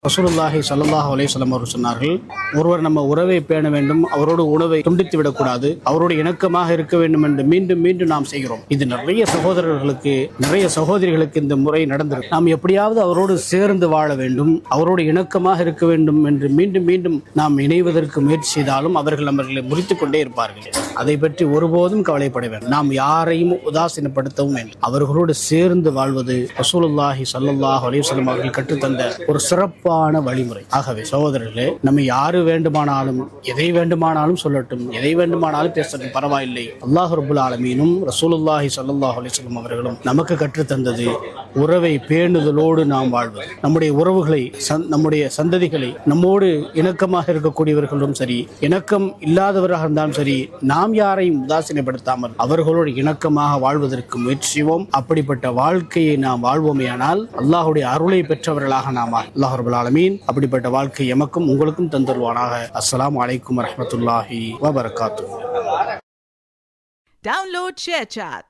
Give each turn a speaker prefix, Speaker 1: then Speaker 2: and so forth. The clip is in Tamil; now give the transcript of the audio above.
Speaker 1: ரசூலுல்லாஹி ஸல்லல்லாஹு அலைஹி வஸல்லம் அவர்கள் சொன்னார்கள், ஒருவர் நம்ம உறவை பேண வேண்டும், அவரோடு உணவை துண்டித்து விடக்கூடாது, அவரோடு இணக்கமாக இருக்க வேண்டும் என்று மீண்டும் மீண்டும் நாம் செய்கிறோம். இது நிறைய சகோதரர்களுக்கு, நிறைய சகோதரிகளுக்கு இந்த முறை நடந்திருக்கு. நாம் எப்படியாவது அவரோடு சேர்ந்து வாழ வேண்டும், அவரோடு இணக்கமாக இருக்க வேண்டும் என்று மீண்டும் மீண்டும் நாம் இணைவதற்கு முயற்சி செய்தாலும் அவர்கள் நம்மளை முறித்துக் கொண்டே இருப்பார்கள். அதை பற்றி ஒருபோதும் கவலைப்பட வேண்டும். நாம் யாரையும் உதாசீனப்படுத்தவும் வேண்டும். அவர்களோடு சேர்ந்து வாழ்வது ரசூலுல்லாஹி ஸல்லல்லாஹு அலைஹி வஸல்லம் அவர்கள் கற்றுத்தந்த ஒரு சிறப்பான வழிமுறை. ஆகவே சகோதரர்களே, நம்ம யாரு வேண்டுமானாலும் எதை வேண்டுமானாலும் சொல்லட்டும், எதை வேண்டுமானாலும் பேசட்டும், பரவாயில்லை. அல்லாஹ் ரப்புல் ஆலமீனும் ரசூலுல்லாஹி ஸல்லல்லாஹு அலைஹி வஸல்லம் அவர்களும் நமக்கு கற்றுத்தந்தது உறவை பேணுதலோடு நாம் வாழ்வது. நம்முடைய உறவுகளை, நம்முடைய சந்ததிகளை, நம்மோடு இணக்கமாக இருக்கக்கூடியவர்களும் சரி, இணக்கம் இல்லாதவராக இருந்தாலும் சரி, நாம் யாரையும் உதாசீனப்படுத்தாமல் அவர்களோடு இணக்கமாக வாழ்வதற்கு முயற்சிவோம். அப்படிப்பட்ட வாழ்க்கையை நாம் வாழ்வோமேயானால் அல்லாஹ்வுடைய அருளை பெற்றவர்களாக நாம். அல்லாஹ் ரப்பல் ஆலமீன் அப்படிப்பட்ட வாழ்க்கை எமக்கும் உங்களுக்கும் தந்தருவானாக. அஸ்ஸலாமு அலைக்கும் வரஹ்மத்துல்லாஹி வபரகாத்துஹு.
Speaker 2: Download ShareChat.